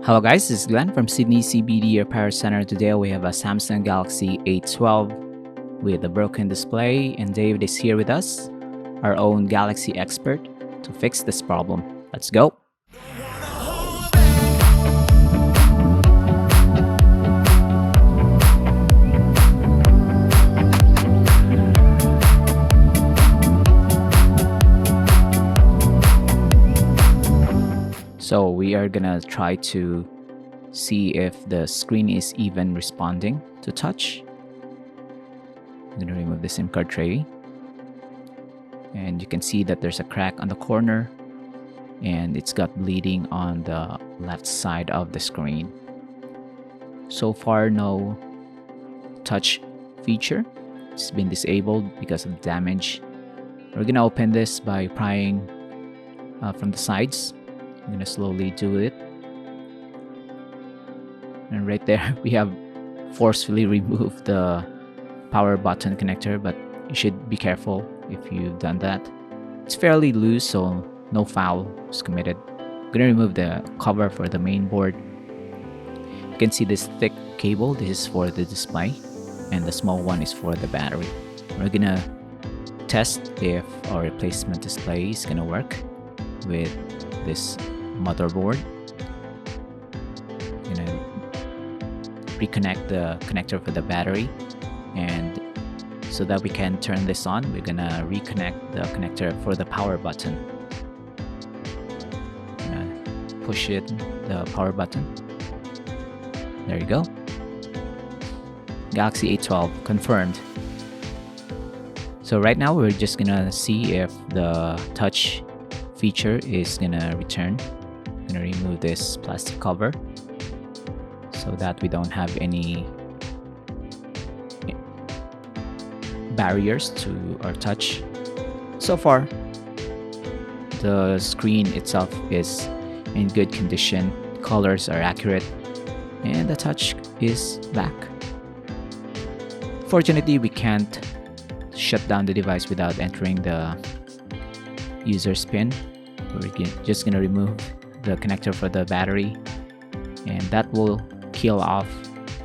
Hello guys, this is Glenn from Sydney CBD Repair Center. Today we have a Samsung Galaxy A12 with a broken display, and David is here with us, our own Galaxy expert, to fix this problem. Let's go! So we are gonna try to see if the screen is even responding to touch. I'm gonna remove the SIM card tray, and you can see that there's a crack on the corner and it's got bleeding on the left side of the screen. So far, no touch feature. It's been disabled because of damage. We're gonna open this by prying from the sides. I'm gonna slowly do it, and right there we have forcefully removed the power button connector, but you should be careful if you've done that. It's fairly loose, so no foul was committed. I'm gonna remove the cover for the main board. You can see this thick cable. This is for the display, and the small one is for the battery. We're gonna test if our replacement display is gonna work with this motherboard. I'm gonna reconnect the connector for the battery, and so that we can turn this on, we're gonna reconnect the connector for the power button. I'm gonna push it, the power button. There you go. Galaxy A12 confirmed. So right now we're just gonna see if the touch feature is gonna return. I'm gonna remove this plastic cover so that we don't have any barriers to our touch. So far, the screen itself is in good condition, colors are accurate, and the touch is back. Fortunately, we can't shut down the device without entering the user's pin. We're just gonna remove the connector for the battery, and that will kill off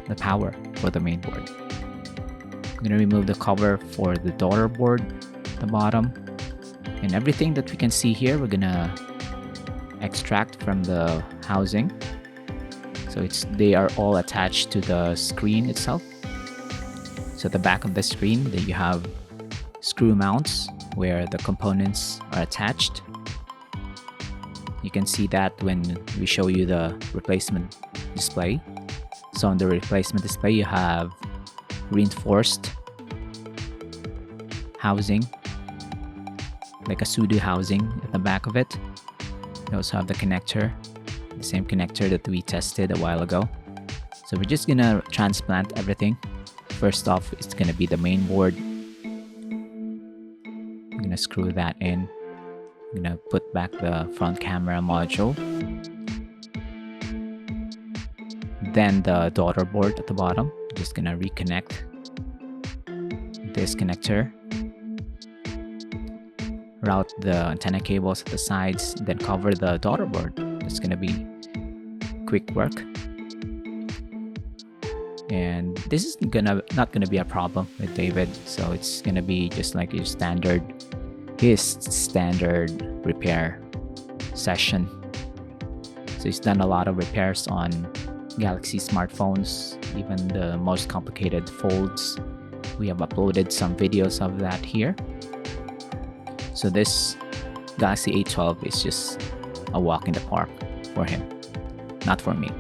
the power for the main board. I'm gonna remove the cover for the daughter board at the bottom, and everything that we can see here we're gonna extract from the housing. So they are all attached to the screen itself. So at the back of the screen, that you have screw mounts where the components are attached. You can see that when we show you the replacement display. So on the replacement display, you have reinforced housing, like a pseudo housing at the back of it. You also have the connector, the same connector that we tested a while ago. So we're just gonna transplant everything. First off, it's gonna be the main board. I'm gonna screw that in. I'm gonna put back the front camera module. Then the daughter board at the bottom. Just gonna reconnect this connector. Route the antenna cables at the sides, then cover the daughter board. It's gonna be quick work. And this is not gonna be a problem with David, so it's gonna be just like his standard repair session. So he's done a lot of repairs on Galaxy smartphones, even the most complicated folds. We have uploaded some videos of that here. So this Galaxy A12 is just a walk in the park for him, not for me.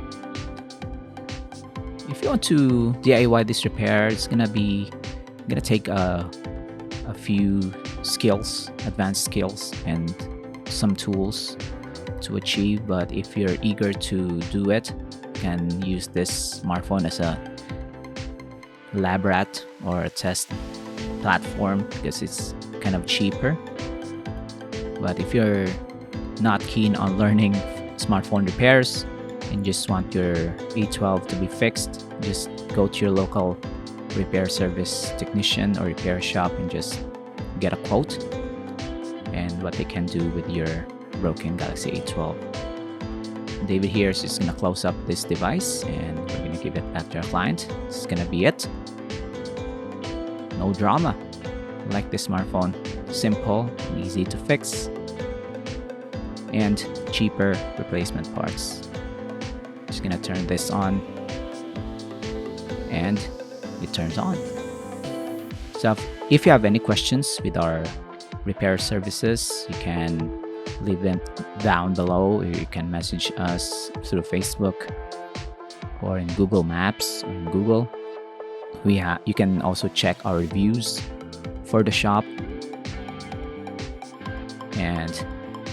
If you want to DIY this repair, it's gonna take a few skills, advanced skills, and some tools to achieve. But if you're eager to do it, you can use this smartphone as a lab rat or a test platform because it's kind of cheaper. But if you're not keen on learning smartphone repairs and just want your A12 to be fixed, just go to your local repair service technician or repair shop and just get a quote and what they can do with your broken Galaxy A12. David here is just gonna close up this device and we're gonna give it back to our client. This is gonna be it. No drama. I like this smartphone. Simple, easy to fix, and cheaper replacement parts. Just gonna turn this on and it turns on. So if you have any questions with our repair services, you can leave them down below, or you can message us through Facebook or in Google Maps or in Google. You can also check our reviews for the shop. And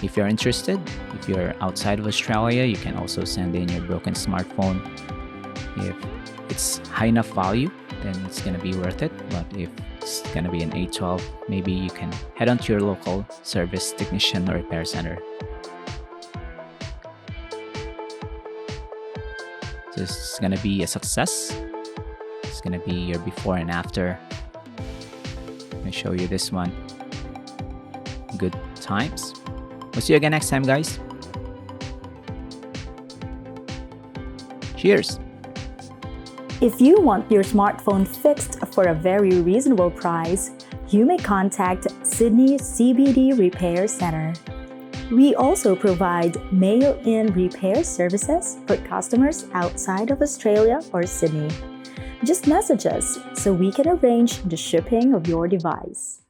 if you're interested, if you're outside of Australia, you can also send in your broken smartphone. If it's high enough value, then it's gonna be worth it. But if it's gonna be an A12, maybe you can head on to your local service technician or repair center. So this is gonna be a success. It's gonna be your before and after. I'm gonna show you this one. Good times. We'll see you again next time, guys. Cheers. If you want your smartphone fixed for a very reasonable price, you may contact Sydney CBD Repair Center. We also provide mail-in repair services for customers outside of Australia or Sydney. Just message us so we can arrange the shipping of your device.